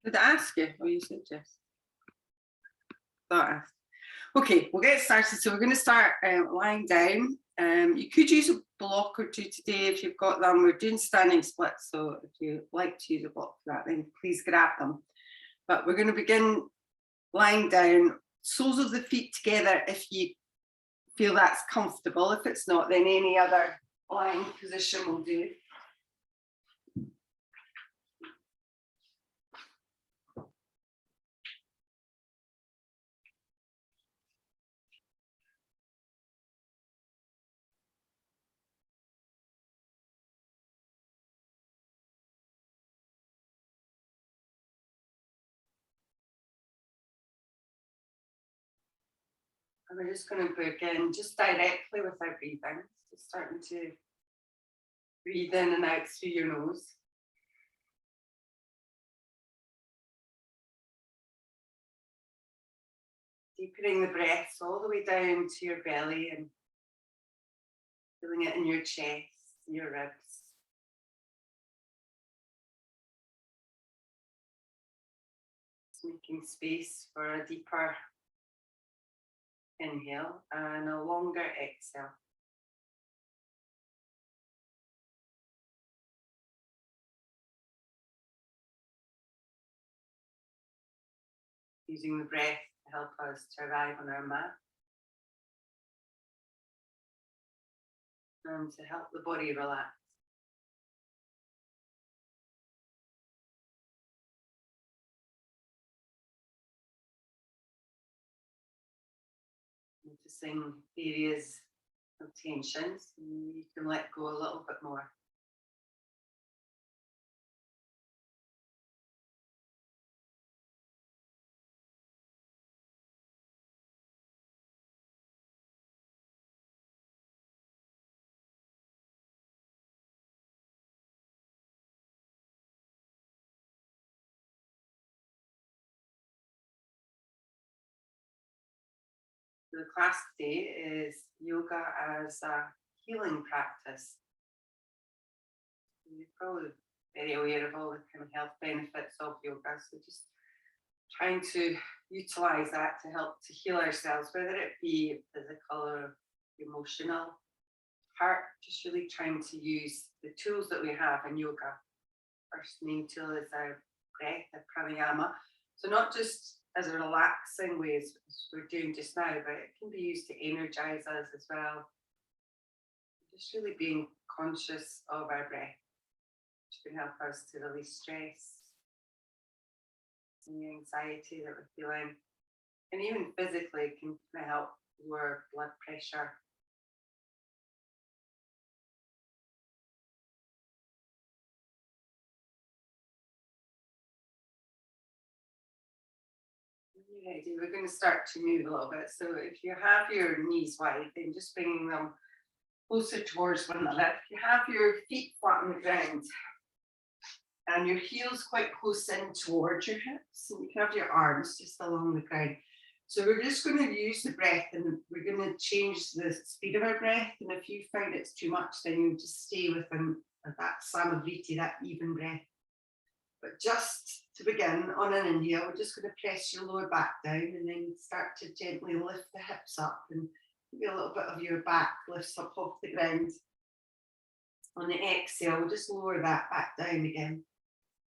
Did I ask you? Or you said yes? Thought I asked. Okay, we'll get started. So we're going to start lying down. You could use a block or two today if you've got them. We're doing standing splits, so if you like to use a block for that, then please grab them. But we're going to begin lying down, soles of the feet together if you feel that's comfortable. If it's not, then any other lying position will do. And we're just going to begin just directly with our breathing. So starting to breathe in and out through your nose. Deepening the breaths all the way down to your belly and feeling it in your chest, your ribs. Just making space for a deeper inhale and a longer exhale. Using the breath to help us to arrive on our mat and to help the body relax. Noticing areas of tension, so you can let go a little bit more. The class today is yoga as a healing practice. You're probably very aware of all the kind of health benefits of yoga, so just trying to utilize that to help to heal ourselves, whether it be physical or emotional part. Just really trying to use the tools that we have in yoga. First main tool is our breath, our pranayama. So not just as a relaxing way as we're doing just now, but it can be used to energize us as well. Just really being conscious of our breath, which can help us to release stress, any anxiety that we're feeling, and even physically can kind of help lower blood pressure. Ready, we're going to start to move a little bit. So if you have your knees wide, then just bringing them closer towards one another. If you have your feet flat on the ground and your heels quite close in towards your hips, and you can have your arms just along the ground. So we're just going to use the breath, and we're going to change the speed of our breath. And if you find it's too much, then you just stay within that samavriti, that even breath. But just to begin, on an inhale, we're just going to press your lower back down and then start to gently lift the hips up, and maybe a little bit of your back lifts up off the ground. On the exhale, we'll just lower that back down again.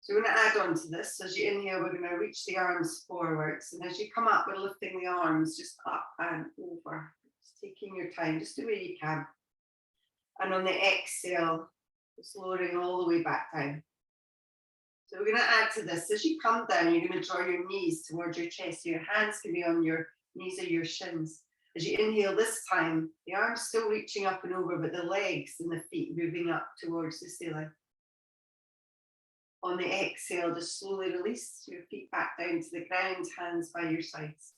So we're going to add on to this. As you inhale, we're going to reach the arms forwards, and as you come up, we're lifting the arms just up and over. Just taking your time, just the way you can. And on the exhale, just lowering all the way back down. So we're going to add to this. As you come down, you're going to draw your knees towards your chest. So your hands can be on your knees or your shins. As you inhale this time, the arms still reaching up and over, but the legs and the feet moving up towards the ceiling. On the exhale, just slowly release your feet back down to the ground, hands by your sides.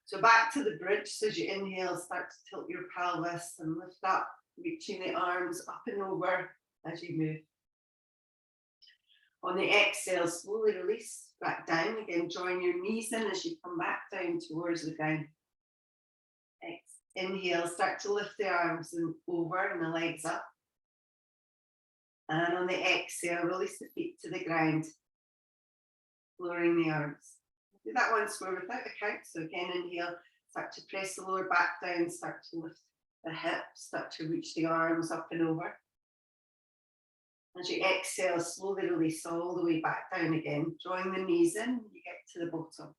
So back to the bridge. So as you inhale, start to tilt your pelvis and lift up, reaching the arms up and over as you move. On the exhale, slowly release back down again, drawing your knees in as you come back down towards the ground. Inhale, start to lift the arms and over and the legs up. And on the exhale, release the feet to the ground. lowering the arms. Do that once more without a count. So again, inhale, start to press the lower back down, start to lift the hips, start to reach the arms up and over. As you exhale, slowly release all the way back down again, drawing the knees in, you get to the bottom.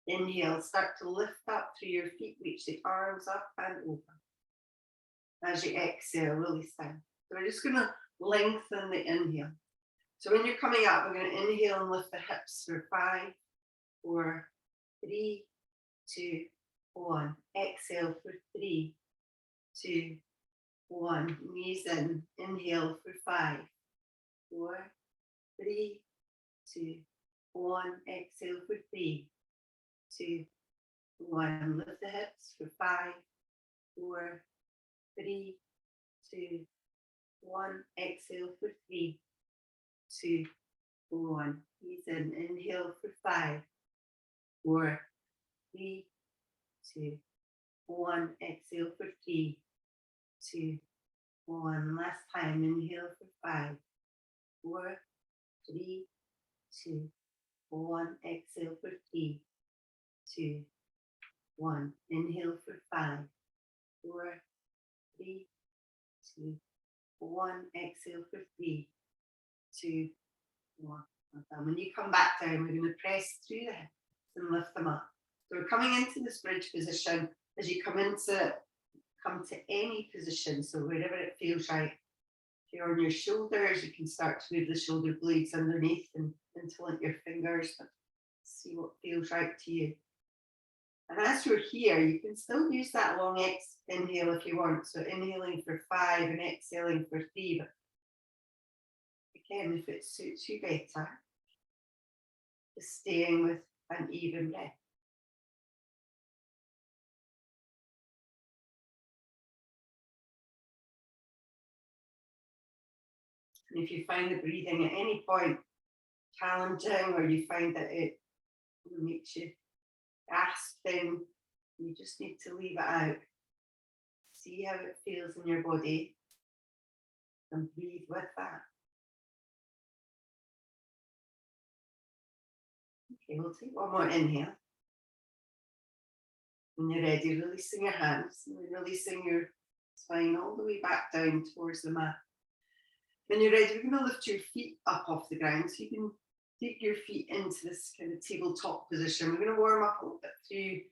Inhale, start to lift up through your feet, reach the arms up and over. As you exhale, release down. So we're just going to lengthen the inhale. So when you're coming up, we're going to inhale and lift the hips for 5, 4, 3, 2, 1. Exhale for 3, 2, 1. Knees in. Inhale for 5, 4, 3, 2, 1. Exhale for 3, 2, 1. Lift the hips for 5, 4, 3, 2, 1. Exhale for 3, 2, 1. Knees in. Inhale for 5, 4, 3, 2, 1. Exhale for 3, 2, 1. Last time. Inhale for 5, 4, 3, 2, 1. Exhale for 3, 2, 1. Inhale for 5, 4, 3, 2, 1. Exhale for 3, 2, 1. When you come back down, we're going to press through the hips and lift them up. So we're coming into this bridge position. As you come to any position, so wherever it feels right. If you're on your shoulders, you can start to move the shoulder blades underneath and interlink your fingers, but see what feels right to you. And as you're here, you can still use that long inhale if you want. So inhaling for 5 and exhaling for 3. But again, if it suits you better, just staying with an even breath. And if you find the breathing at any point challenging, or you find that it makes you gasping, you just need to leave it out. See how it feels in your body and breathe with that. Okay, we'll take one more inhale. When you're ready, releasing your hands and releasing your spine all the way back down towards the mat. When you're ready, we're going to lift your feet up off the ground, so you can take your feet into this kind of tabletop position. We're going to warm up a little bit through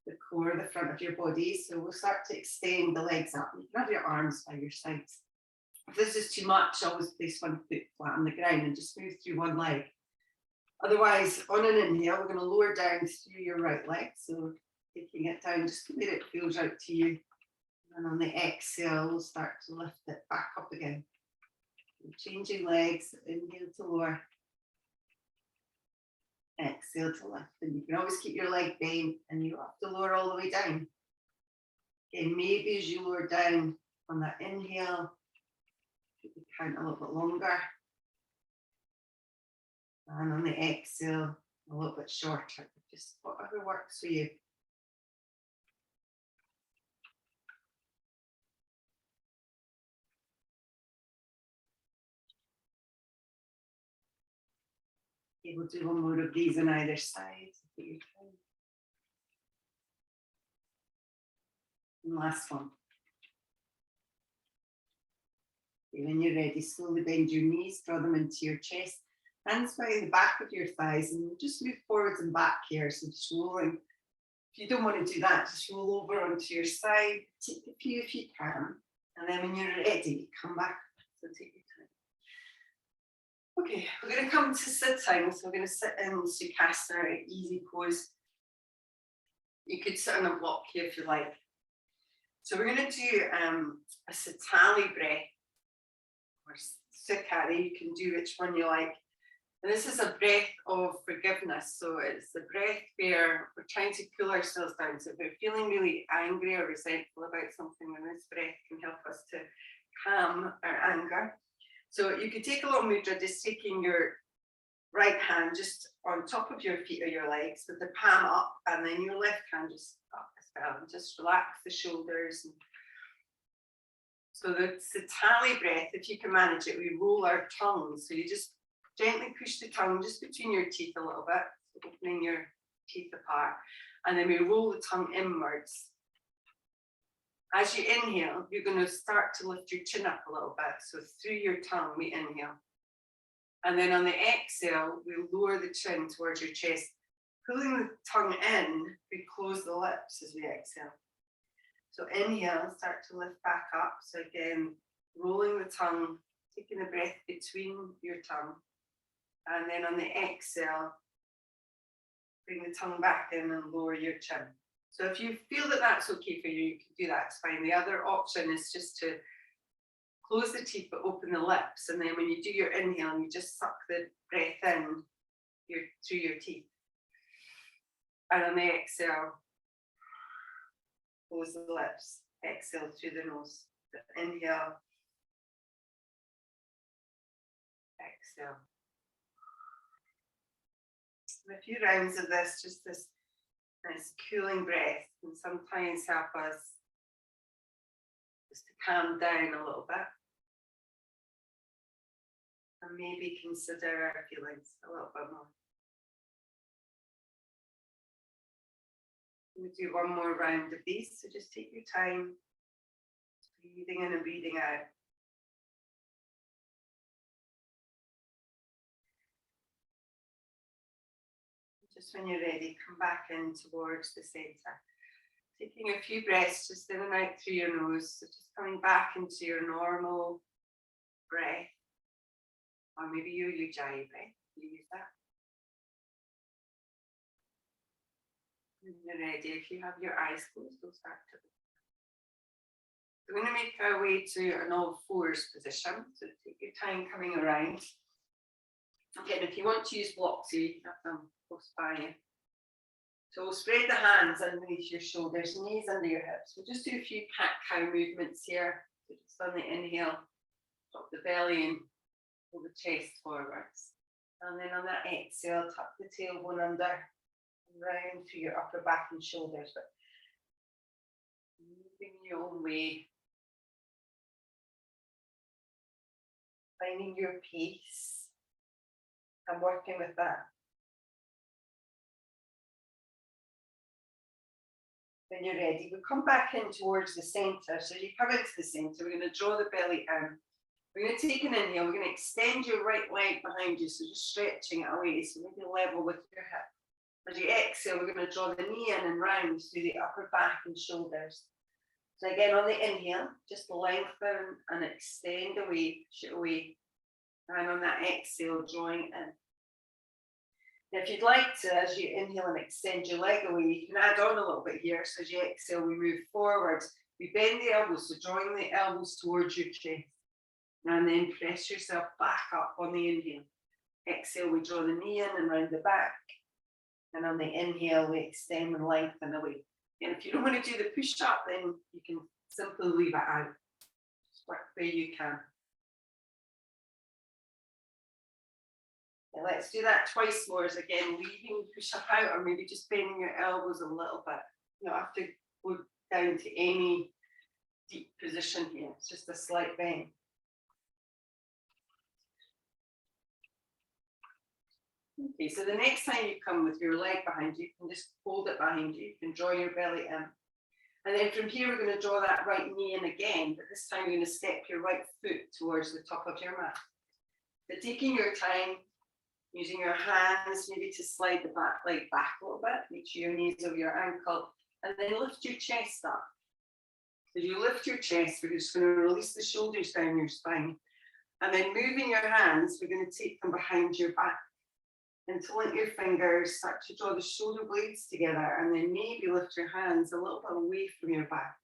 the core, the front of your body. So we'll start to extend the legs up. You can have your arms by your sides. If this is too much, always place one foot flat on the ground and just move through one leg. Otherwise, on an inhale, we're going to lower down through your right leg. So taking it down just the way it feels right to you. And on the exhale, we'll start to lift it back up again. Changing legs, inhale to lower, exhale to lift. And you can always keep your leg bent and you don't have to lower all the way down. Again, maybe as you lower down on that inhale, you can count a little bit longer. And on the exhale, a little bit shorter, just whatever works for you. Okay, we'll do one more of these on either side. And last one. Okay, when you're ready, slowly bend your knees, draw them into your chest. Hands behind the back of your thighs, and just move forwards and back here. So just rolling. If you don't want to do that, just roll over onto your side. Take a few if you can. And then when you're ready, come back. So take your time. Okay, we're going to come to sitting. So we're going to sit in Sukhasana, easy pose. You could sit on a block here if you like. So we're going to do a Sitali breath, or Sukhari. You can do which one you like. And this is a breath of forgiveness. So it's the breath where we're trying to cool ourselves down. So if we're feeling really angry or resentful about something, then this breath can help us to calm our anger. So you could take a little mudra, just taking your right hand just on top of your feet or your legs with the palm up, and then your left hand just up as well. And just relax the shoulders. So the Sitali breath, if you can manage it, we roll our tongue. So you just gently push the tongue just between your teeth a little bit, opening your teeth apart. And then we roll the tongue inwards. As you inhale, you're going to start to lift your chin up a little bit. So through your tongue, we inhale. And then on the exhale, we lower the chin towards your chest. Pulling the tongue in, we close the lips as we exhale. So inhale, start to lift back up. So again, rolling the tongue, taking the breath between your tongue. And then on the exhale, bring the tongue back in and lower your chin. So if you feel that that's okay for you, you can do that, it's fine. The other option is just to close the teeth but open the lips. And then when you do your inhale, you just suck the breath in through your teeth. And on the exhale, close the lips, exhale through the nose. Inhale, exhale. And a few rounds of this, just this nice cooling breath can sometimes help us just to calm down a little bit. And maybe consider our feelings a little bit more. We'll do one more round of these, so just take your time, breathing in and breathing out. Just when you're ready, come back in towards the center. Taking a few breaths just in and out through your nose, so just coming back into your normal breath, or maybe your ujjayi breath, you use that. When you're ready, if you have your eyes closed, we'll start to. We're going to make our way to an all fours position, so take your time coming around. Again, if you want to use blocks, you have them close by you. So we'll spread the hands underneath your shoulders, knees under your hips. We'll just do a few cat-cow movements here. So just on the inhale, drop the belly and pull the chest forwards. And then on that exhale, tuck the tailbone under, round through your upper back and shoulders. But moving your own way. Finding your peace. And working with that. When you're ready, we'll come back in towards the center. So you come into the center, we're going to draw the belly in. We're going to take an inhale, we're going to extend your right leg behind you, so just stretching it away, so maybe level with your hip. As you exhale, we're going to draw the knee in and round through the upper back and shoulders. So again, on the inhale, just lengthen and extend away, shoot away. And on that exhale, drawing in. Now, if you'd like to, as you inhale and extend your leg away, you can add on a little bit here. So as you exhale, we move forwards. We bend the elbows, so drawing the elbows towards your chest. And then press yourself back up on the inhale. Exhale, we draw the knee in and round the back. And on the inhale, we extend and lengthen away. And if you don't want to do the push up, then you can simply leave it out. Just work where you can. And let's do that twice more. As again, leaving the push up out, or maybe just bending your elbows a little bit. You don't have to go down to any deep position here. It's just a slight bend. Okay, so the next time you come with your leg behind you, you can just hold it behind you. You can draw your belly in. And then from here, we're going to draw that right knee in again, but this time you're going to step your right foot towards the top of your mat. So taking your time, using your hands maybe to slide the back leg back a little bit, make sure your knees over your ankle, and then lift your chest up. So you lift your chest, we're just going to release the shoulders down your spine. And then moving your hands, we're going to take them behind your back. Until your fingers start to draw the shoulder blades together, and then maybe lift your hands a little bit away from your back.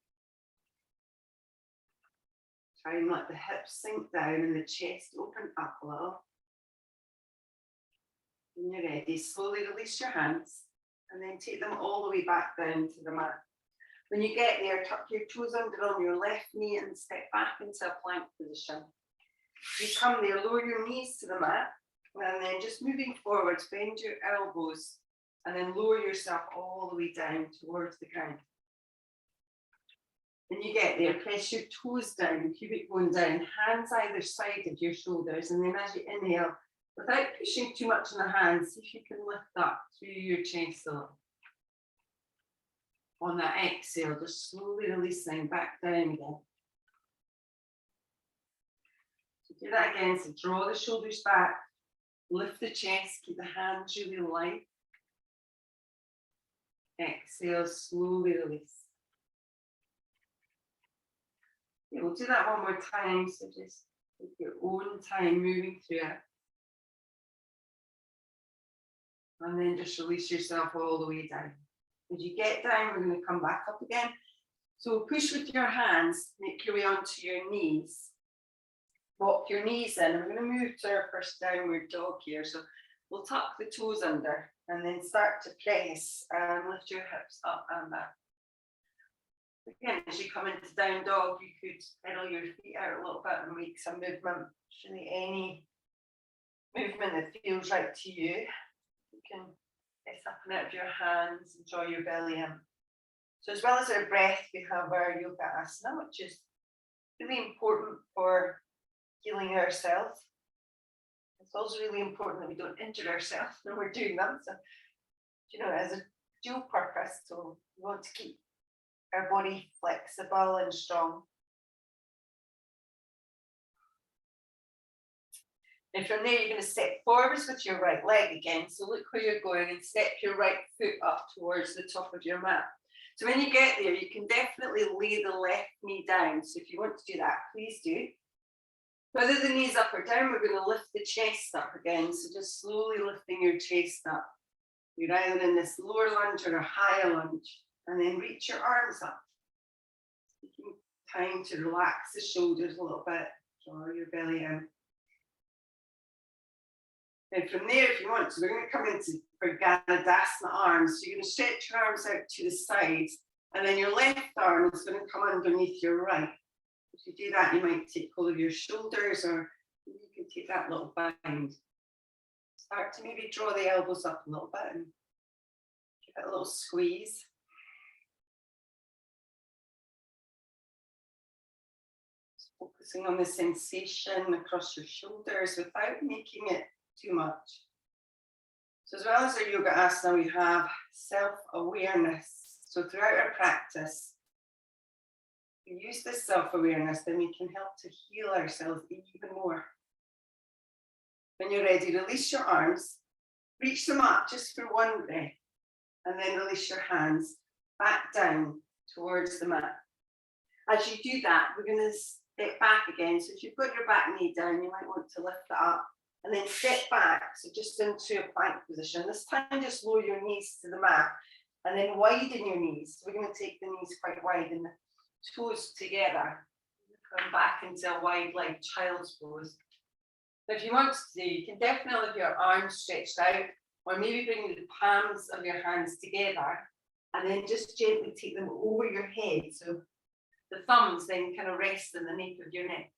Try and let the hips sink down and the chest open up a little. When you're ready, slowly release your hands and then take them all the way back down to the mat. When you get there, tuck your toes under on your left knee and step back into a plank position. You come there, lower your knees to the mat. And then just moving forwards, bend your elbows and then lower yourself all the way down towards the ground. When you get there, press your toes down, pubic bone down, hands either side of your shoulders. And then as you inhale, Without pushing too much in the hands, see if you can lift up through your chest a little. On that exhale, just slowly releasing back down again. So do that again, so draw the shoulders back, lift the chest, keep the hands really light. Exhale, slowly release. Yeah, we'll do that one more time, so just take your own time moving through it. And then just release yourself all the way down. As you get down, we're going to come back up again. So push with your hands, make your way onto your knees. Walk your knees in. I'm going to move to our first downward dog here. So we'll tuck the toes under and then start to press and lift your hips up and back. Again, as you come into down dog, you could pedal your feet out a little bit and make some movement. Really any movement that feels right to you. You can press up and out of your hands and draw your belly in. So as well as our breath, we have our yoga asana, which is really important for healing ourselves. It's also really important that we don't injure ourselves when we're doing them. So, you know, as a dual purpose, so we want to keep our body flexible and strong. And from there, you're going to step forwards with your right leg again. So look where you're going and step your right foot up towards the top of your mat. So when you get there, you can definitely lay the left knee down. So if you want to do that, please do. Whether the knees up or down, we're going to lift the chest up again. So just slowly lifting your chest up. You're either in this lower lunge or a higher lunge. And then reach your arms up. Taking time to relax the shoulders a little bit. Draw your belly in. And from there, if you want to, we're going to come into Ganadasana arms. So you're going to stretch your arms out to the sides, and then your left arm is going to come underneath your right. If you do that, you might take hold of your shoulders, or you can take that little bind. Start to maybe draw the elbows up a little bit and give it a little squeeze. Just focusing on the sensation across your shoulders without making it too much. So as well as our yoga asana, we have self-awareness. So throughout our practice, we use this self-awareness, then we can help to heal ourselves even more. When you're ready, release your arms, reach them up just for one breath, and then release your hands back down towards the mat. As you do that, we're going to step back again. So if you've got your back knee down, you might want to lift it up. And then step back, so just into a plank position. This time, just lower your knees to the mat, and then widen your knees. So we're going to take the knees quite wide and the toes together. Come back into a wide leg child's pose. Now, if you want to, you can definitely have your arms stretched out, or maybe bring the palms of your hands together, and then just gently take them over your head. So the thumbs then kind of rest in the nape of your neck.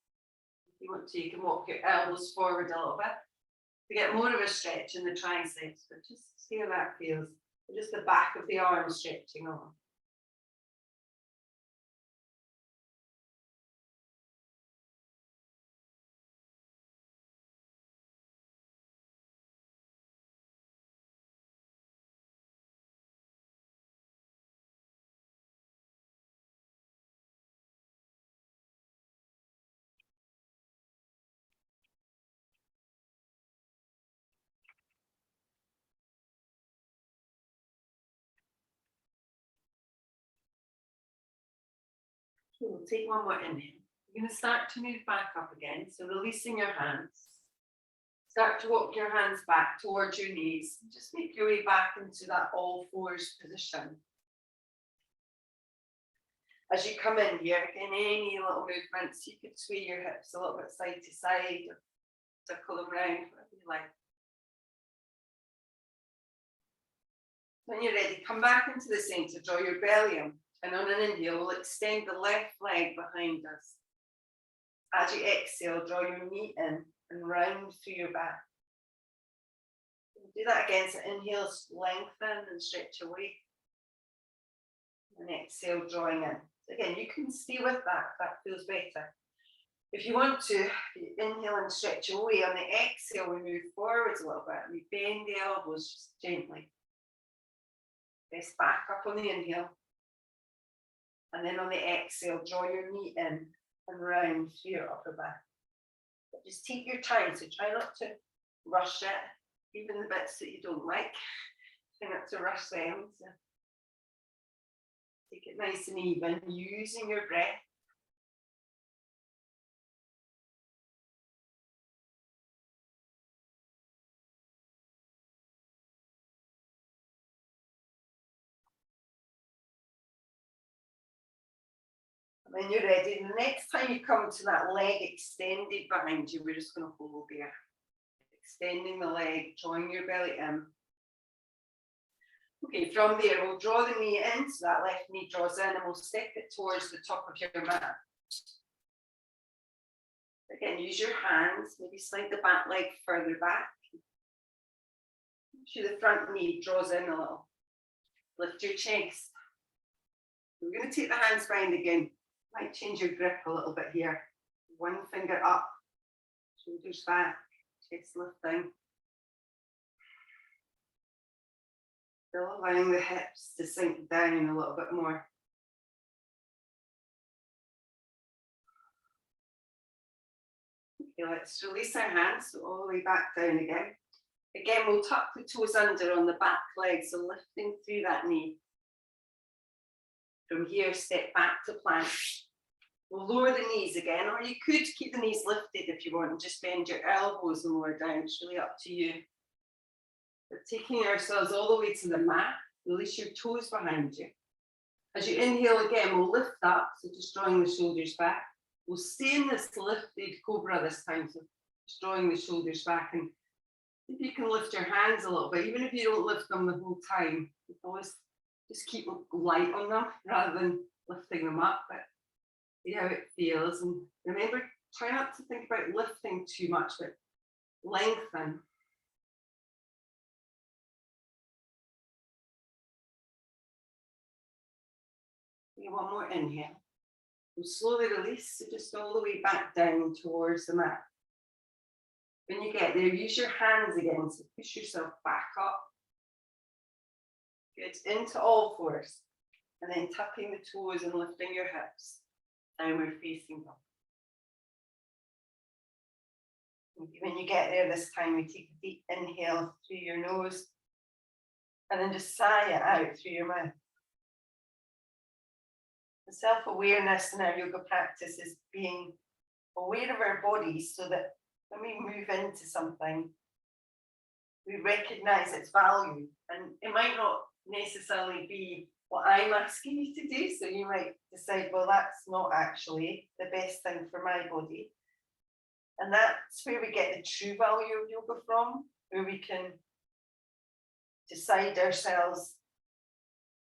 If you want to, you can walk your elbows forward a little bit to get more of a stretch in the triceps, but just see how that feels. Just the back of the arm stretching on. Okay, we'll take one more inhale. You're going to start to move back up again. So releasing your hands. Start to walk your hands back towards your knees. Just make your way back into that all fours position. As you come in here, again, any little movements, you could sway your hips a little bit side to side, or circle them around, whatever you like. When you're ready, come back into the center, draw your belly in, and on an inhale, we'll extend the left leg behind us. As you exhale, draw your knee in and round through your back. Do that again, so inhale, lengthen and stretch away. And exhale, drawing in. So again, you can stay with that if that feels better. If you want to, you inhale and stretch away. On the exhale, we move forwards a little bit. We bend the elbows just gently. Press back up on the inhale. And then on the exhale, draw your knee in and round through your upper back. But just take your time, so try not to rush it, even the bits that you don't like. Try not to rush them. So take it nice and even, using your breath. When you're ready, the next time you come to that leg extended behind you, we're just going to hold there. Extending the leg, drawing your belly in. Okay, from there, we'll draw the knee in, so that left knee draws in, and we'll step it towards the top of your mat. Again, use your hands, maybe slide the back leg further back. Make sure the front knee draws in a little. Lift your chest. We're going to take the hands behind again. Might change your grip a little bit here. One finger up, shoulders back, chest lifting. Still allowing the hips to sink down a little bit more. Okay, let's release our hands, so all the way back down again. Again, we'll tuck the toes under on the back leg, so lifting through that knee. From here, step back to plank. We'll lower the knees again, or you could keep the knees lifted if you want, and just bend your elbows and lower down. It's really up to you. But taking ourselves all the way to the mat, release your toes behind you. As you inhale again, we'll lift up, so just drawing the shoulders back. We'll stay in this lifted cobra this time, so just drawing the shoulders back. And if you can lift your hands a little bit, even if you don't lift them the whole time, you can always just keep light on them rather than lifting them up. But see how it feels. And remember, try not to think about lifting too much, but lengthen. Okay, one more inhale. We'll slowly release, so just all the way back down towards the mat. When you get there, use your hands again, so push yourself back up. Good, into all fours, and then tucking the toes and lifting your hips. Downward facing dog. When you get there this time, we take a deep inhale through your nose, and then just sigh it out through your mouth. The self-awareness in our yoga practice is being aware of our bodies, so that when we move into something, we recognize its value. And it might not necessarily be what I'm asking you to do, so you might decide, well, that's not actually the best thing for my body. And that's where we get the true value of yoga from, where we can decide ourselves,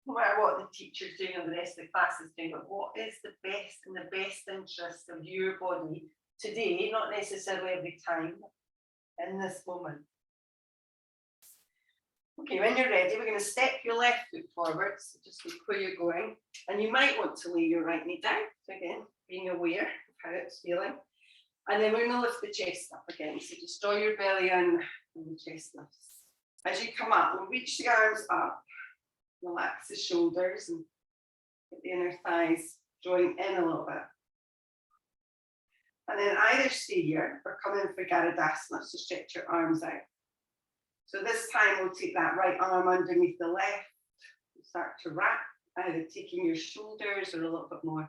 no matter what the teacher's doing or the rest of the class is doing, but what is the best in the best interest of your body today, not necessarily every time, in this moment. Okay, when you're ready, we're going to step your left foot forwards, so just look where you're going. And you might want to lay your right knee down, so again, being aware of how it's feeling. And then we're going to lift the chest up again, so just draw your belly in and the chest lifts. As you come up, we'll reach the arms up, relax the shoulders and get the inner thighs drawing in a little bit. And then either stay here or come in for Garudasana, so stretch your arms out. So this time we'll take that right arm underneath the left, and start to wrap, either taking your shoulders or a little bit more.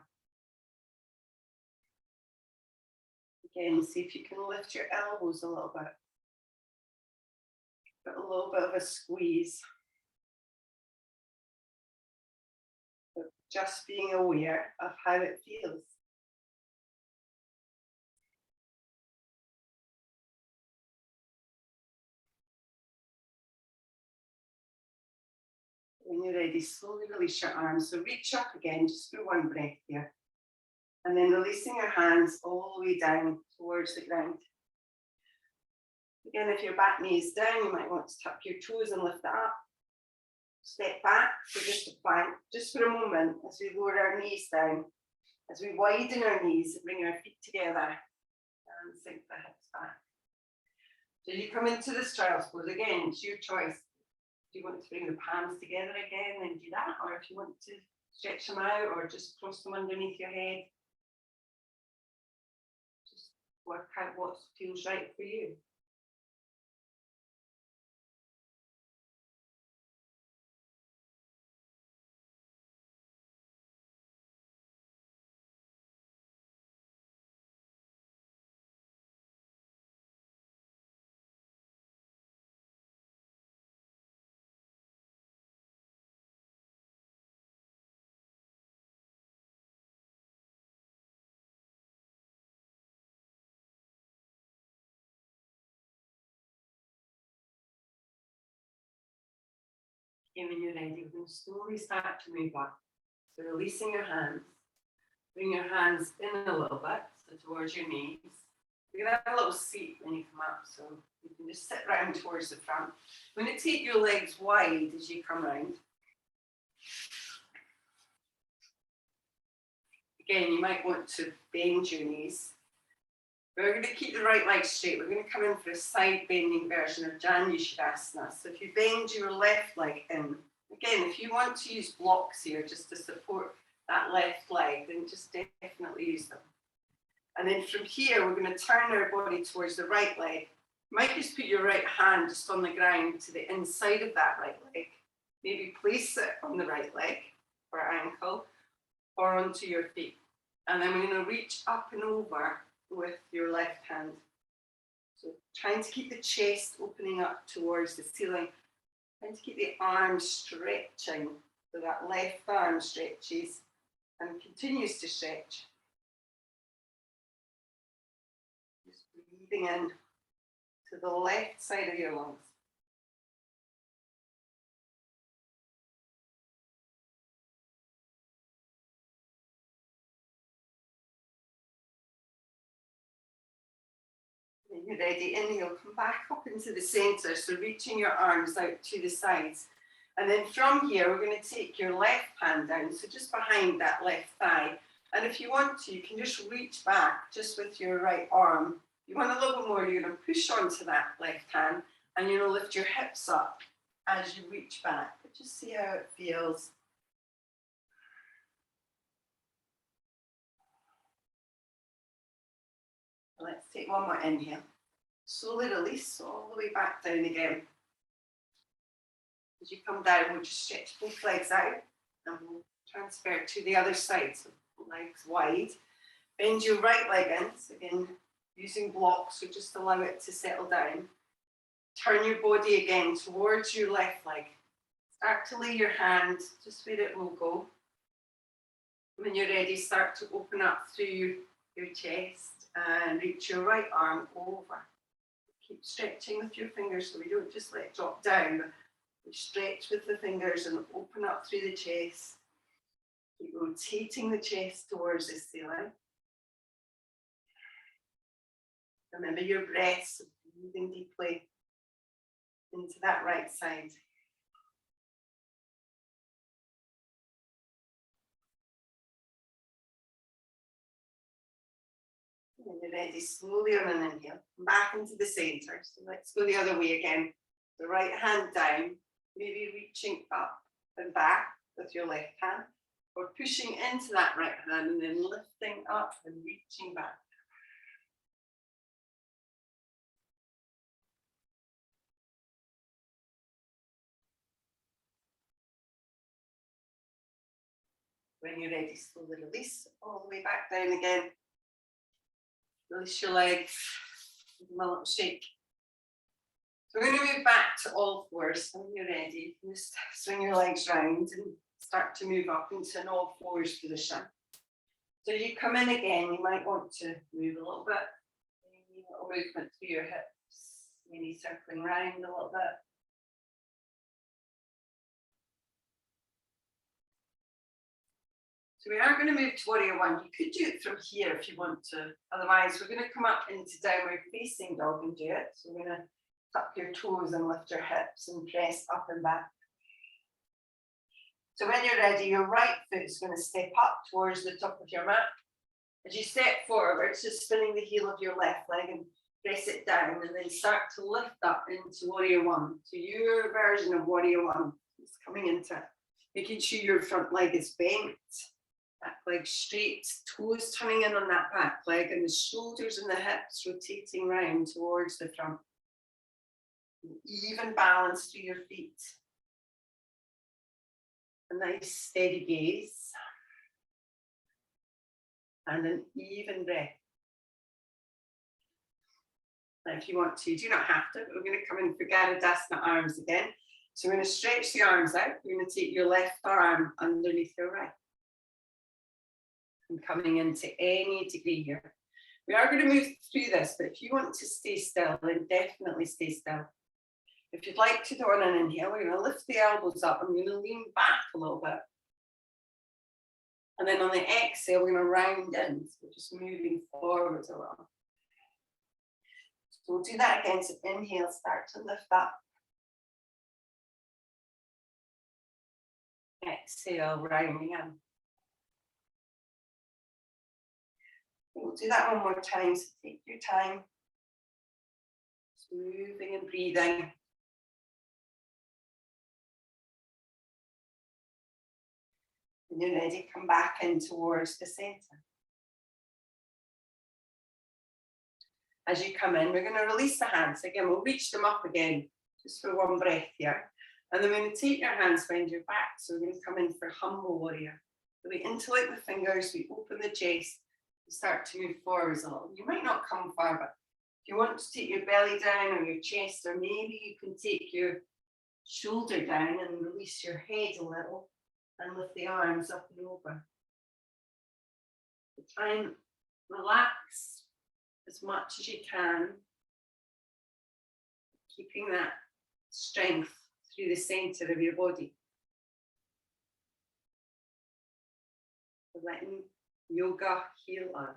Again, see if you can lift your elbows a little bit. But a little bit of a squeeze. But just being aware of how it feels. When you're ready, slowly release your arms. So reach up again, just for one breath here. And then releasing your hands all the way down towards the ground. Again, if your back knee is down, you might want to tuck your toes and lift it up. Step back, so just a plank, just for a moment as we lower our knees down. As we widen our knees and bring our feet together and sink the hips back. So you come into the child's pose again, it's your choice. Do you want to bring the palms together again and do that, or if you want to stretch them out or just cross them underneath your head, just work out what feels right for you. And when you're ready, we're going to slowly start to move up. So releasing your hands, bring your hands in a little bit, so towards your knees. You're going to have a little seat when you come up, so you can just sit round towards the front. When you take your legs wide as you come round. Again, you might want to bend your knees. We're going to keep the right leg straight. We're going to come in for a side bending version of Janushirasana. So if you bend your left leg in, again, if you want to use blocks here just to support that left leg, then just definitely use them. And then from here, we're going to turn our body towards the right leg. You might just put your right hand just on the ground to the inside of that right leg. Maybe place it on the right leg or ankle or onto your feet. And then we're going to reach up and over with your left hand. So trying to keep the chest opening up towards the ceiling. Trying to keep the arms stretching so that left arm stretches and continues to stretch. Just breathing in to the left side of your lungs. When you're ready, inhale, come back up into the center, so reaching your arms out to the sides. And then from here, we're going to take your left hand down, so just behind that left thigh. And if you want to, you can just reach back just with your right arm. If you want a little bit more, you're going to push onto that left hand, and you're going to lift your hips up as you reach back. But just see how it feels. Let's take one more inhale. Slowly release all the way back down again. As you come down, we'll just stretch both legs out and we'll transfer to the other side. So legs wide. Bend your right leg in. So again, using blocks, so just allow it to settle down. Turn your body again towards your left leg. Start to lay your hand just where it will go. When you're ready, start to open up through your chest and reach your right arm over. Keep stretching with your fingers so we don't just let it drop down. We stretch with the fingers and open up through the chest. Keep rotating the chest towards the ceiling. Remember your breath, so breathing deeply into that right side. When you're ready, slowly on an inhale, come back into the center. So let's go the other way again. The right hand down, maybe reaching up and back with your left hand, or pushing into that right hand and then lifting up and reaching back. When you're ready, slowly release all the way back down again. Release your legs, give them a little shake. So we're going to move back to all fours. So when you're ready, you can just swing your legs round and start to move up into an all fours position. So you come in again, you might want to move a little bit. Maybe a little movement through your hips, maybe circling round a little bit. So we are going to move to warrior one. You could do it from here if you want to. Otherwise, we're going to come up into downward facing dog and do it. So we're going to tuck your toes and lift your hips and press up and back. So when you're ready, your right foot is going to step up towards the top of your mat. As you step forward, just spinning the heel of your left leg and press it down, and then start to lift up into warrior one. So your version of warrior one is coming into it. Making sure your front leg is bent, back leg straight, toes turning in on that back leg, and the shoulders and the hips rotating round towards the front. Even balance through your feet. A nice steady gaze. And an even breath. Now, if you want to, you do not have to, but we're going to come in for Garudasana arms again. So we're going to stretch the arms out. You're going to take your left arm underneath your right. And coming into any degree here. We are going to move through this, but if you want to stay still, then definitely stay still. If you'd like to do on an inhale, we're going to lift the elbows up. I'm going to lean back a little bit. And then on the exhale, we're going to round in. So we're just moving forwards a little. So we'll do that again. So inhale, start to lift up. Exhale, rounding in. We'll do that one more time. So take your time. Just moving and breathing. When you're ready, come back in towards the center. As you come in, we're going to release the hands. Again, we'll reach them up again, just for one breath here. And then we're going to take your hands behind your back. So we're going to come in for humble warrior. So we interlock the fingers, we open the chest, we start to move forwards a little. You might not come far, but if you want to take your belly down or your chest, or maybe you can take your shoulder down and release your head a little. And lift the arms up and over. Try and relax as much as you can, keeping that strength through the center of your body. Letting yoga heal us.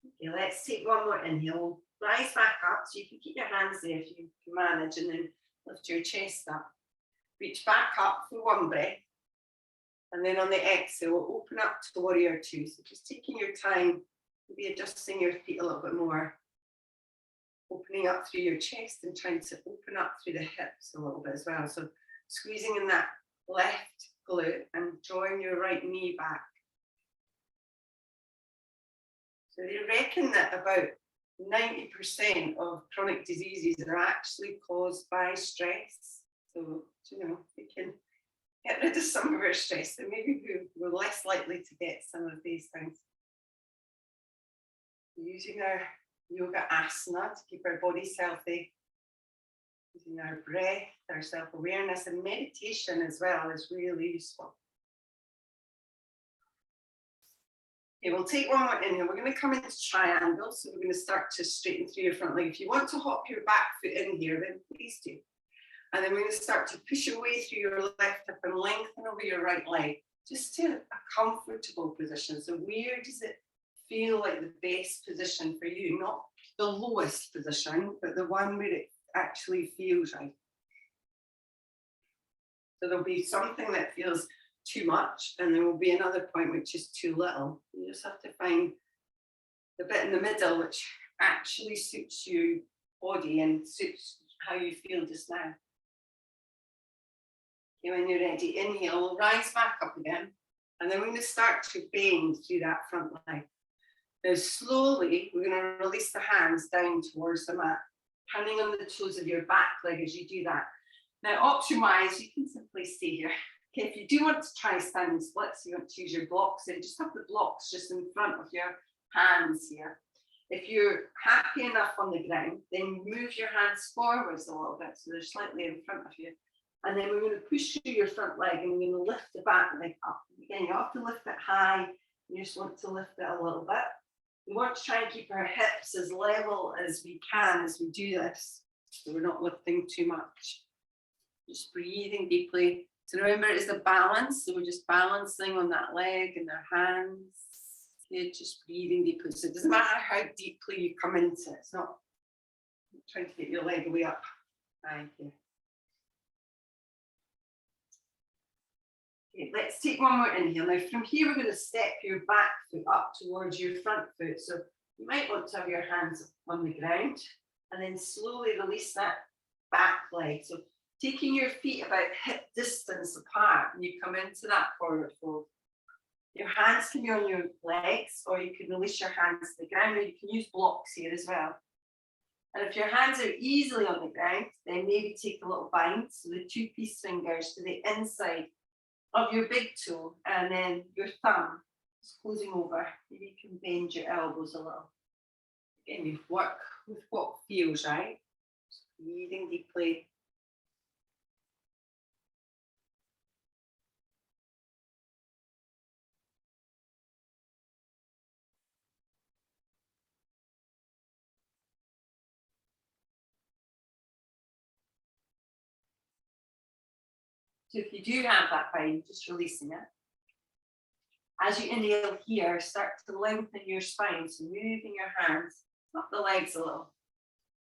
Okay, let's take one more inhale. Rise back up, so you can keep your hands there if you can manage, and then lift your chest up. Reach back up for one breath. And then on the exhale, we'll open up to warrior two. So just taking your time, maybe adjusting your feet a little bit more. Opening up through your chest and trying to open up through the hips a little bit as well. So squeezing in that left glute and drawing your right knee back. So they reckon that about 90% of chronic diseases are actually caused by stress. So, you know, we can get rid of some of our stress, and maybe we're less likely to get some of these things. Using our yoga asana to keep our bodies healthy, using our breath, our self-awareness, and meditation as well is really useful. Okay, we'll take one more inhale. We're going to come into triangle. So we're going to start to straighten through your front leg. If you want to hop your back foot in here, then please do. And then we're going to start to push your way through your left hip and lengthen over your right leg, just to a comfortable position. So where does it feel like the best position for you? Not the lowest position, but the one where it actually feels right. So there'll be something that feels too much, and there will be another point which is too little. You just have to find the bit in the middle which actually suits your body and suits how you feel just now. Okay, when you're ready, inhale, we'll rise back up again, and then we're going to start to bend through that front leg. Now slowly, we're going to release the hands down towards the mat, turning on the toes of your back leg as you do that. Now option-wise, you can simply stay here. Okay, if you do want to try standing splits, you want to use your blocks, then just have the blocks just in front of your hands here. If you're happy enough on the ground, then move your hands forwards a little bit so they're slightly in front of you. And then we're going to push through your front leg, and we're going to lift the back leg up. Again, you have to lift it high. You just want to lift it a little bit. We want to try and keep our hips as level as we can as we do this, so we're not lifting too much. Just breathing deeply. So remember, it's the balance. So we're just balancing on that leg and our hands. Okay, just breathing deeply. So it doesn't matter how deeply you come into it. It's not Trying to get your leg way up. Thank you. Okay, let's take one more inhale. Now from here, we're going to step your back foot up towards your front foot. So you might want to have your hands on the ground and then slowly release that back leg. So taking your feet about hip distance apart and you come into that forward fold. Your hands can be on your legs or you can release your hands to the ground, or you can use blocks here as well. And if your hands are easily on the ground, then maybe take a little bind, so the 2-piece fingers to the inside of your big toe, and then your thumb is closing over. Maybe you can bend your elbows a little. Again, you work with what feels right. Just breathing deeply. So if you do have that bind, just releasing it. As you inhale here, start to lengthen your spine. So moving your hands up the legs a little.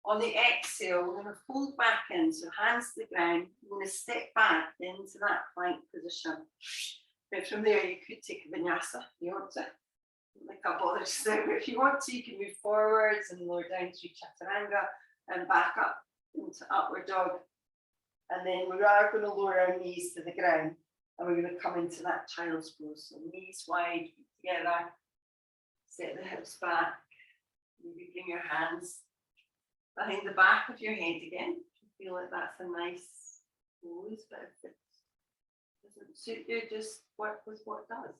On the exhale, we're going to fold back in. So hands to the ground. We're going to step back into that plank position. But from there, you could take a vinyasa if you want to. Like a bother just now, but if you want to, you can move forwards and lower down to chaturanga and back up into upward dog. And then we are going to lower our knees to the ground and we're going to come into that child's pose. So knees wide, feet together, set the hips back. Maybe bring your hands behind the back of your head again. You feel like that's a nice pose, but if it doesn't suit you, just work with what does.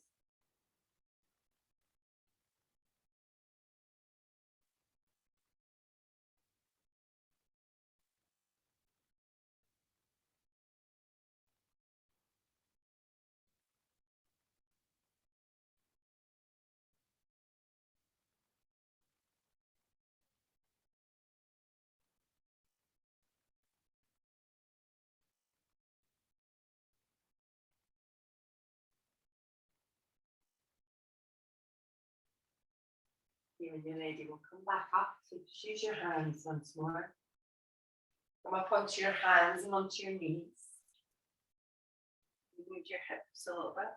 When you're ready, we'll come back up. So just use your hands once more. Come up onto your hands and onto your knees. Move your hips a little bit.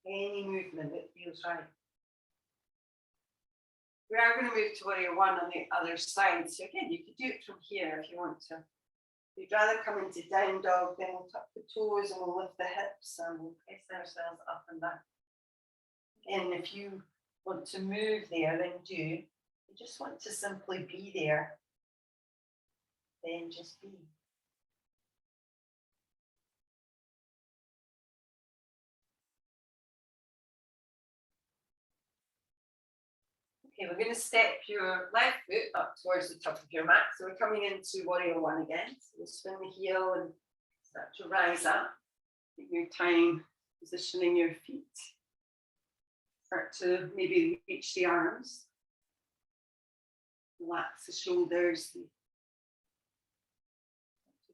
Any movement that feels right. We are going to move to warrior one on the other side. So again, you could do it from here if you want to. If you'd rather come into down dog, then we'll tuck the toes and we'll lift the hips and we'll press ourselves up and down. And if you want to move there, then do. You just want to simply be there, then just be. Okay, we're going to step your left foot up towards the top of your mat. So we're coming into warrior one again. So we'll spin the heel and start to rise up. Take your time positioning your feet. Start to maybe reach the arms. Relax the shoulders.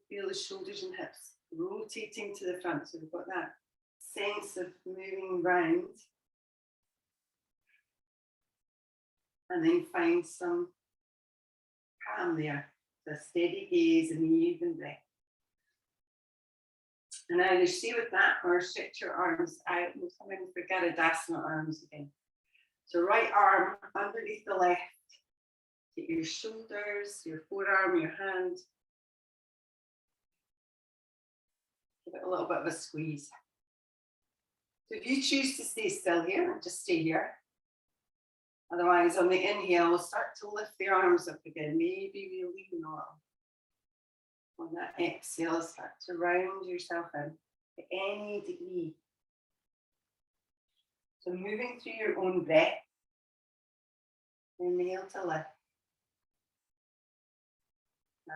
Feel the shoulders and hips rotating to the front. So we've got that sense of moving round. And then find some calm there. So a steady gaze and even breath. And either stay with that or stretch your arms out and come in for Garudasana arms again. So right arm underneath the left. Get your shoulders, your forearm, your hand. Give it a little bit of a squeeze. So if you choose to stay still here, just stay here. Otherwise, on the inhale, we'll start to lift the arms up again. Maybe we'll lean a little. On that exhale, start to round yourself in to any degree. So moving through your own breath. Inhale to lift.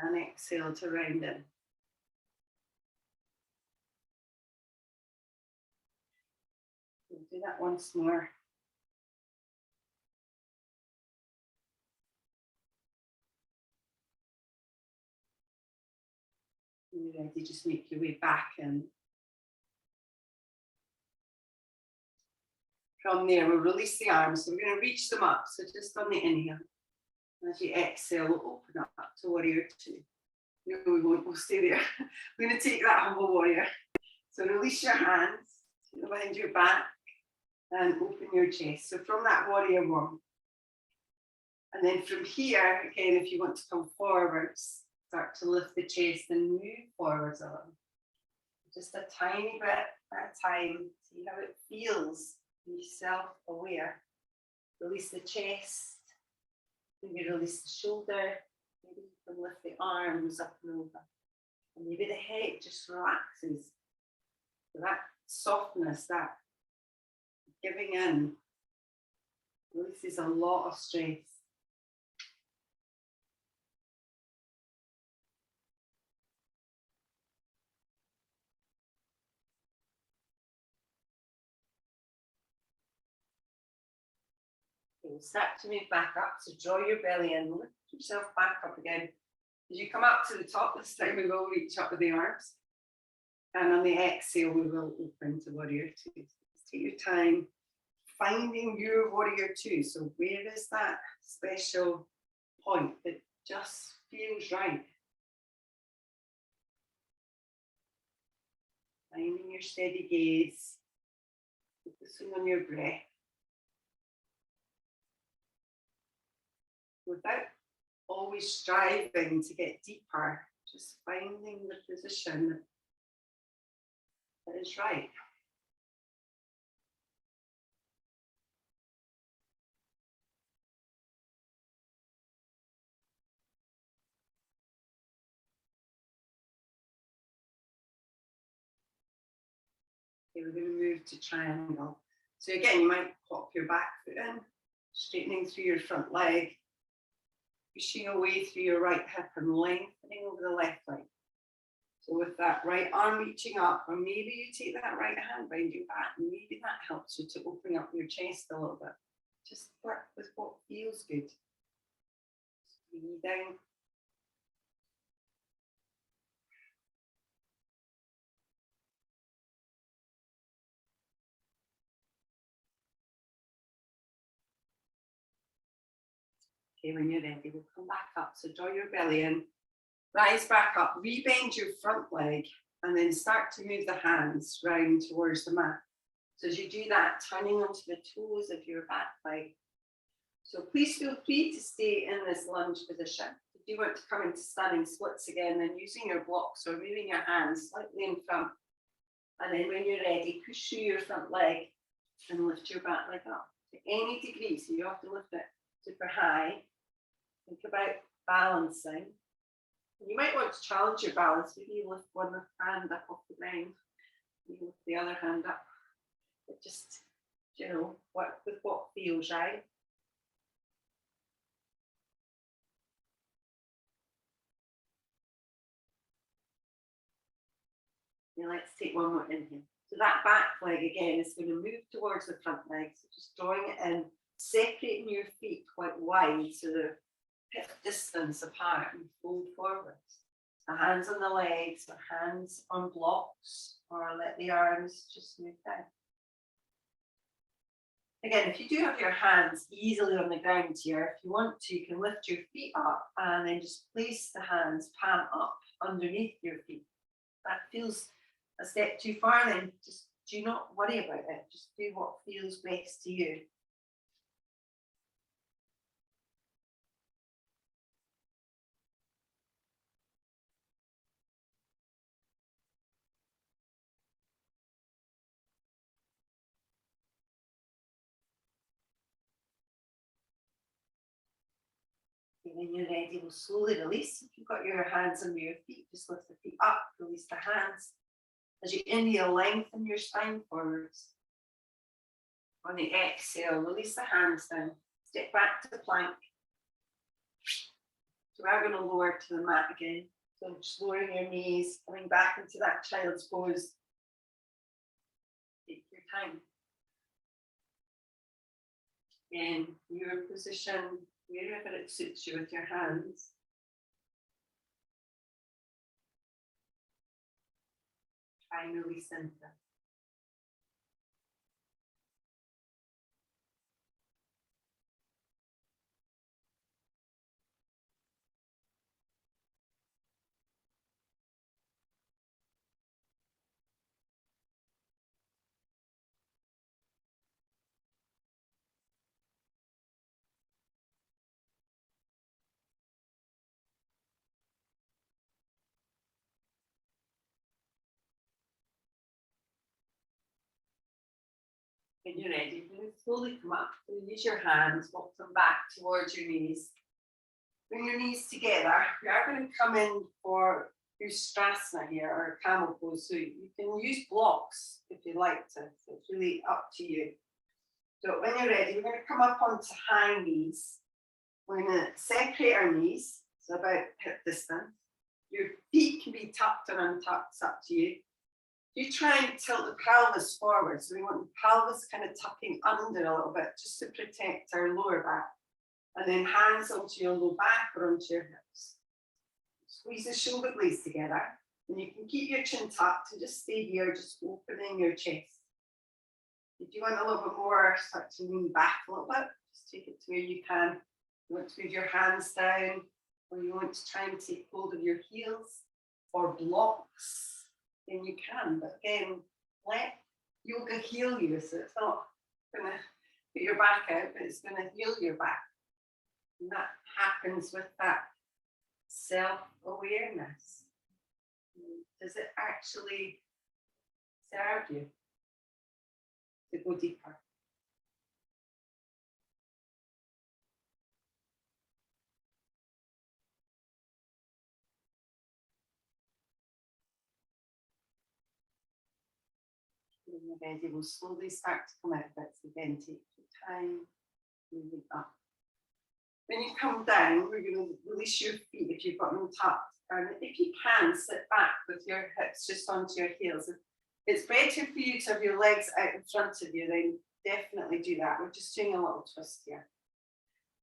And exhale to round in. We'll do that once more. When you're ready, just make your way back in. From there, we'll release the arms. So we're going to reach them up. So just on the inhale. As you exhale, open up to warrior two. No, we won't, we'll stay there. We're going to take that humble warrior. So release your hands behind your back and open your chest. So from that warrior one. And then from here, again, if you want to come forwards, start to lift the chest and move forwards a little. Just a tiny bit at a time. See how it feels. Be self-aware. Release the chest. Maybe release the shoulder. Maybe you can lift the arms up and over. And maybe the head just relaxes. So that softness, that giving in, releases a lot of stress. We'll start to move back up. So draw your belly in, lift yourself back up again. As you come up to the top, this time we will reach up with the arms. And on the exhale, we will open to warrior two. Just take your time finding your warrior two. So where is that special point that just feels right? Finding your steady gaze, focusing on your breath. Without always striving to get deeper, just finding the position that is right. Okay, we're going to move to triangle. So again, you might pop your back foot in, straightening through your front leg, pushing away through your right hip and lengthening over the left leg. So with that right arm reaching up, or maybe you take that right hand behind your back, and maybe that helps you to open up your chest a little bit. Just work with what feels good. Breathe down. Okay, when you're ready, we'll come back up. So draw your belly in, rise back up, rebend your front leg, and then start to move the hands round towards the mat. So as you do that, turning onto the toes of your back leg. So please feel free to stay in this lunge position. If you want to come into standing splits again, then using your blocks or moving your hands slightly in front. And then when you're ready, push through your front leg and lift your back leg up to any degree. So you have to lift it super high. Think about balancing. You might want to challenge your balance. Maybe you lift one hand up off the ground. You lift the other hand up. But just, you know, work with what feels right. Now let's take one more inhale. So that back leg again is going to move towards the front leg. So just drawing it in, separating your feet quite wide so they're hip distance apart and fold forwards. The hands on the legs or hands on blocks, or let the arms just move down. Again, if you do have your hands easily on the ground here, if you want to, you can lift your feet up and then just place the hands palm up underneath your feet. That feels a step too far, then just do not worry about it. Just do what feels best to you. When you're ready, we'll slowly release. If you've got your hands under your feet, just lift the feet up, release the hands. As you inhale, lengthen your spine forwards. On the exhale, release the hands down. Step back to the plank. So we're going to lower to the mat again. So just lowering your knees, coming back into that child's pose. Take your time. Again, your position, wherever it suits you with your hands. Try and release center. When you're ready, you're going to slowly come up. So use your hands, walk them back towards your knees. Bring your knees together. We are going to come in for Ustrasana here, or camel pose. So you can use blocks if you like to. So it's really up to you. So when you're ready, we're going to come up onto high knees. We're going to separate our knees, so about hip distance. Your feet can be tucked or untucked, it's up to you. You try and tilt the pelvis forward. So we want the pelvis kind of tucking under a little bit, just to protect our lower back. And then hands onto your low back or onto your hips. Squeeze the shoulder blades together. And you can keep your chin tucked and just stay here, just opening your chest. If you want a little bit more, start to lean back a little bit. Just take it to where you can. You want to move your hands down, or you want to try and take hold of your heels or blocks, then you can. But again, let yoga heal you. So it's not going to put your back out, but it's going to heal your back. And that happens with that self-awareness. Does it actually serve you to go deeper? When you're ready, we'll slowly start to come out of it. So again, take your time, moving up. When you come down, we're going to release your feet if you've got them tucked. And if you can, sit back with your hips just onto your heels. If it's better for you to have your legs out in front of you, then definitely do that. We're just doing a little twist here.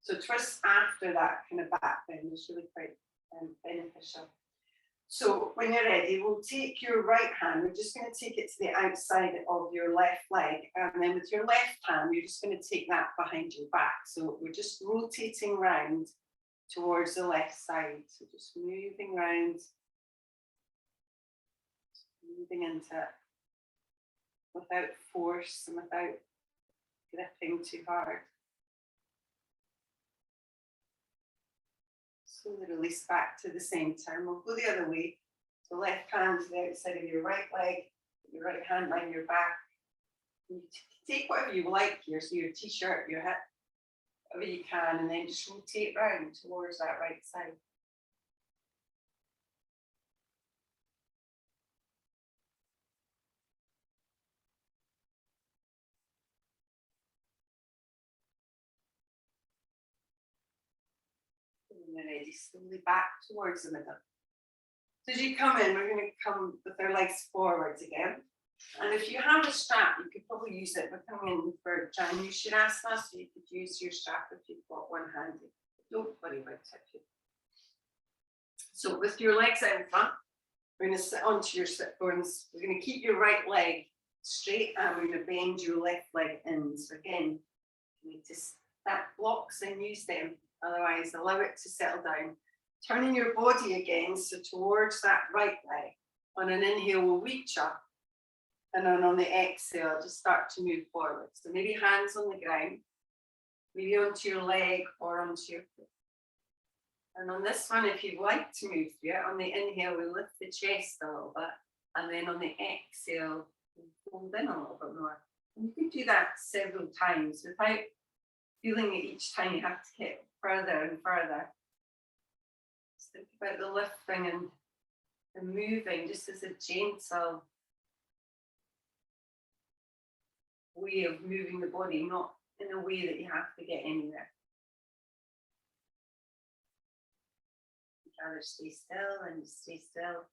So twist after that kind of back bend is really quite beneficial. So when you're ready, we'll take your right hand. We're just going to take it to the outside of your left leg. And then with your left hand, you're just going to take that behind your back. So we're just rotating round towards the left side. So just moving round, moving into it without force and without gripping too hard. Slowly release back to the center. We'll go the other way. So left hand to the outside of your right leg, your right hand line your back. You take whatever you like here, so your t-shirt, your hip, whatever you can, and then just rotate round towards that right side. And then ready, slowly back towards the middle. So as you come in, we're going to come with our legs forwards again. And if you have a strap, you could probably use it. We're coming in for Janusharasana, so you could use your strap if you've got one handed. Don't worry about it. So with your legs out in front, we're going to sit onto your sit bones. We're going to keep your right leg straight and we're going to bend your left leg in. So again, you need to stack blocks and use them. Otherwise, allow it to settle down. Turning your body again, so towards that right leg. On an inhale, we'll reach up. And then on the exhale, just start to move forward. So maybe hands on the ground, maybe onto your leg or onto your foot. And on this one, if you'd like to move through it, on the inhale, we lift the chest a little bit. And then on the exhale, we fold in a little bit more. And you can do that several times without feeling it each time you have to get further and further. Just think about the lifting and the moving just as a gentle way of moving the body, not in a way that you have to get anywhere. You can either stay still and stay still.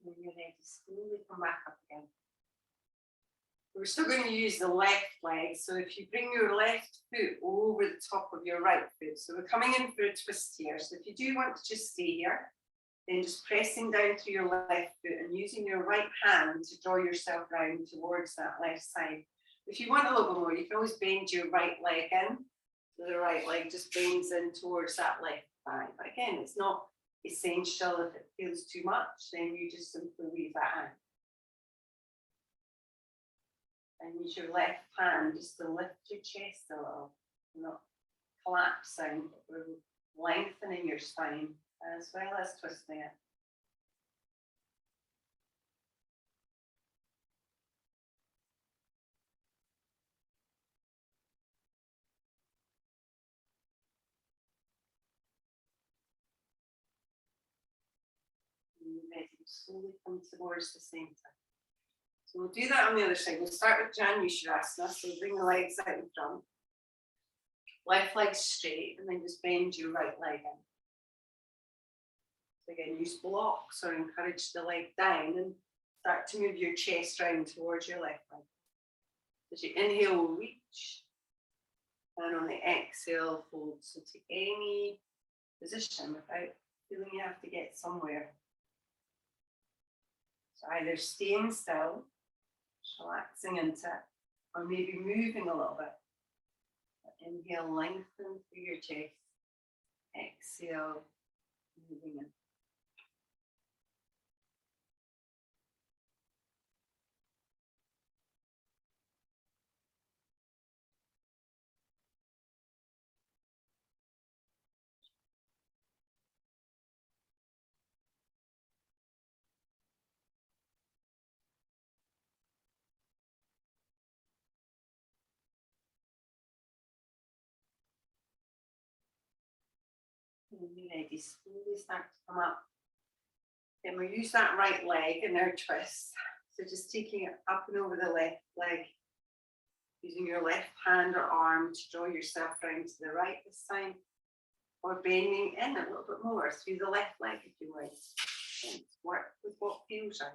When you're ready, slowly come back up again. We're still going to use the left leg. So if you bring your left foot over the top of your right foot. So we're coming in for a twist here. So if you do want to just stay here, then just pressing down through your left foot and using your right hand to draw yourself round towards that left side. If you want a little bit more, you can always bend your right leg in. So the right leg just bends in towards that left thigh. But again, it's not essential. If it feels too much, then you just simply leave that out. And use your left hand just to lift your chest a little, not collapsing, but we're lengthening your spine as well as twisting it. Ready, slowly come towards the center. So we'll do that on the other side. We'll start with Janushirasana. So bring the legs out in front. Left leg straight, and then just bend your right leg in. So again, use blocks or encourage the leg down and start to move your chest round towards your left leg. As you inhale, reach. And on the exhale, fold. So take any position without feeling you have to get somewhere. So either staying still, relaxing into it, or maybe moving a little bit. Inhale, lengthen through your chest. Exhale, moving in. When you're ready, slowly start to come up. Then we use that right leg in our twist. So just taking it up and over the left leg, using your left hand or arm to draw yourself round to the right this time, or bending in a little bit more through the left leg if you like. And work with what feels right.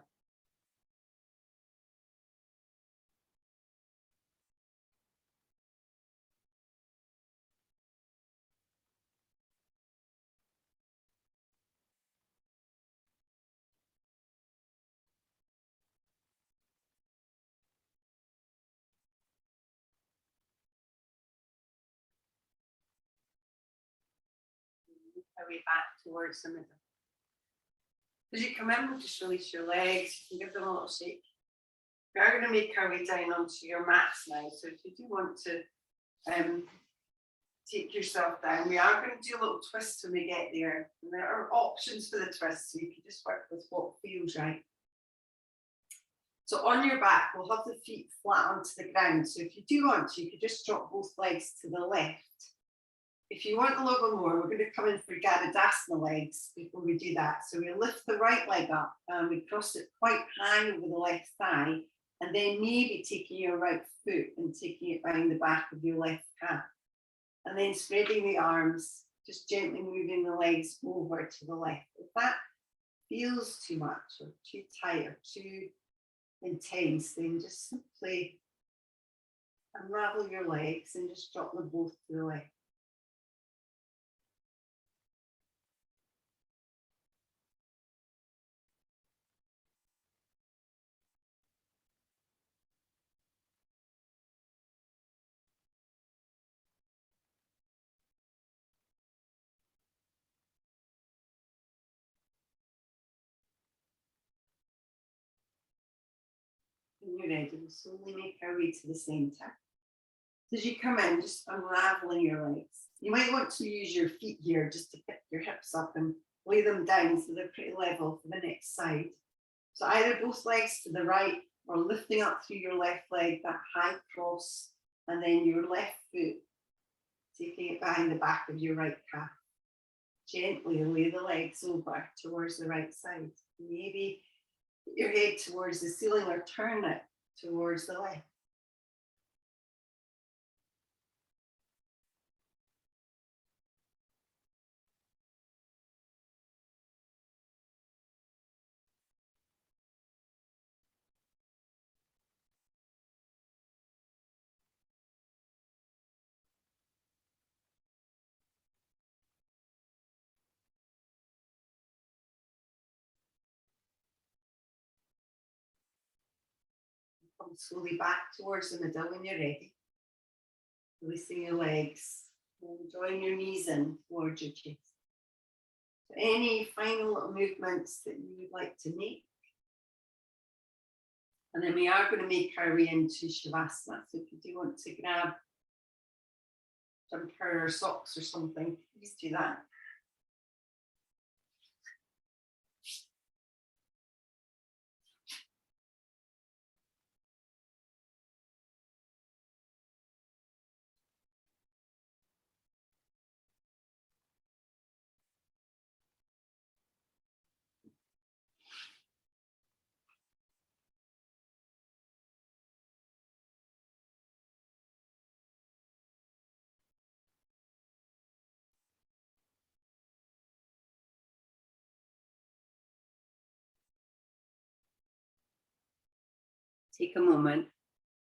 Our way back towards the middle. As you come in, just release your legs. You can give them a little shake. We are going to make our way down onto your mats now. So if you do want to take yourself down, we are going to do a little twist when we get there. And there are options for the twist, so you can just work with what feels right. So on your back, we'll have the feet flat onto the ground. So if you do want to, you could just drop both legs to the left. If you want a little bit more, we're going to come in for Garudasana legs before we do that. So we lift the right leg up and we cross it quite high over the left thigh, and then maybe taking your right foot and taking it behind the back of your left calf. And then spreading the arms, just gently moving the legs over to the left. If that feels too much or too tight or too intense, then just simply unravel your legs and just drop them both to the left. When you're ready, we'll slowly make our way to the centre. So as you come in, just unraveling your legs. You might want to use your feet here just to pick your hips up and lay them down so they're pretty level for the next side. So either both legs to the right or lifting up through your left leg, that high cross, and then your left foot, taking it behind the back of your right calf. Gently lay the legs over towards the right side. Maybe put your head towards the ceiling or turn it towards the left. Come slowly back towards the middle when you're ready. Releasing your legs and drawing your knees in towards your chest. So any final little movements that you would like to make? And then we are going to make our way into Shavasana. So if you do want to grab some pair of socks or something, please do that. Take a moment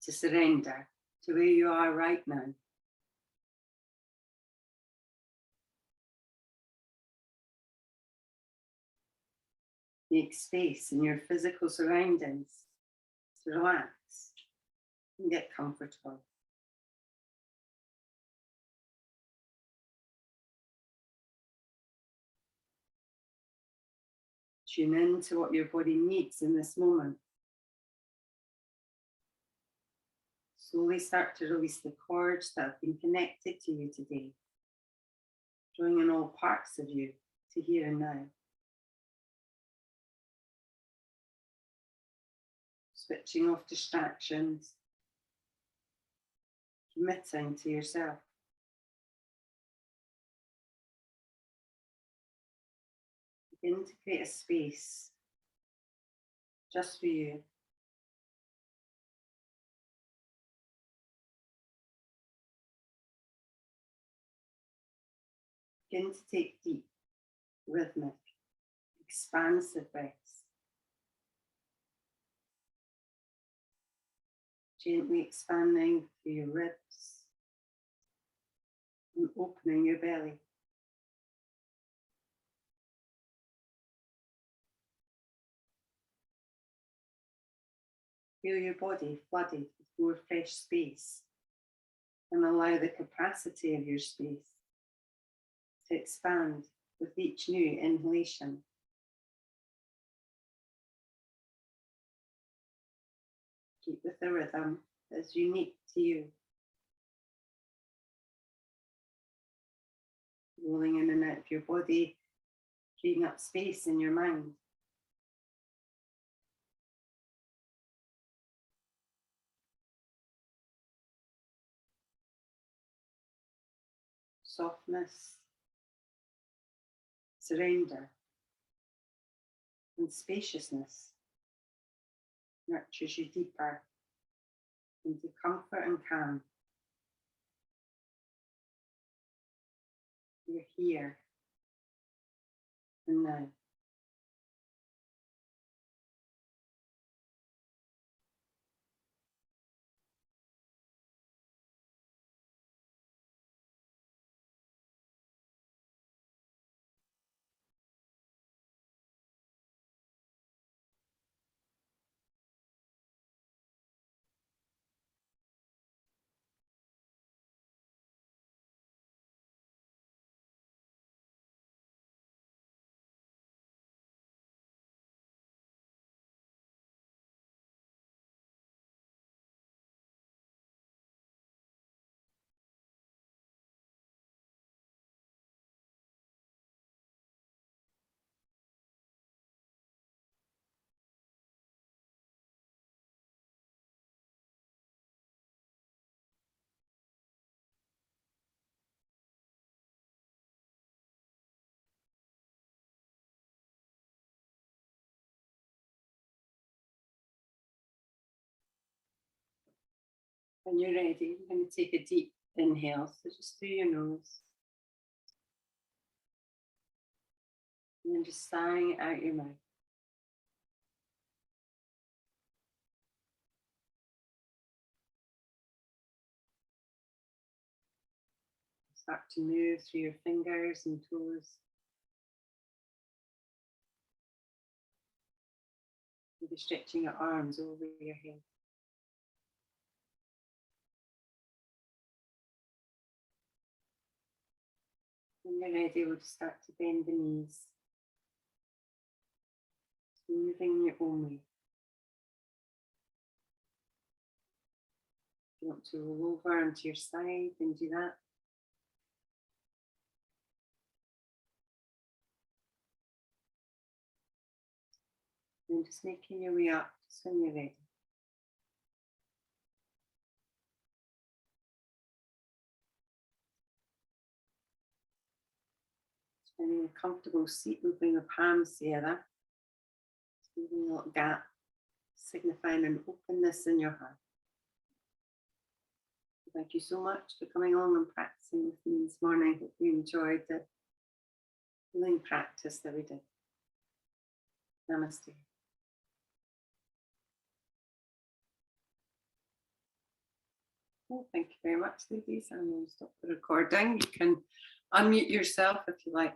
to surrender to where you are right now. Make space in your physical surroundings to relax and get comfortable. Tune in to what your body needs in this moment. Slowly start to release the cords that have been connected to you today, drawing in all parts of you to here and now. Switching off distractions, committing to yourself. Begin to create a space just for you. Begin to take deep, rhythmic, expansive breaths. Gently expanding through your ribs and opening your belly. Feel your body flooded with more fresh space and allow the capacity of your space to expand with each new inhalation. Keep with the rhythm that's unique to you. Rolling in and out of your body, freeing up space in your mind. Softness, surrender, and spaciousness nurtures you deeper into comfort and calm. You're here and now. When you're ready, you're going to take a deep inhale, so just through your nose. And then just sighing out your mouth. Start to move through your fingers and toes. Maybe stretching your arms over your head. When you're ready, we'll start to bend the knees. Moving in your own way. you want to roll over onto your side and do that. And just making your way up just when you're ready. Finding a comfortable seat, we'll bring the palms together, leaving a little gap, signifying an openness in your heart. Thank you so much for coming along and practicing with me this morning. I hope you enjoyed the healing practice that we did. Namaste. Well, thank you very much, ladies. I'm going to stop the recording. You can unmute yourself if you like.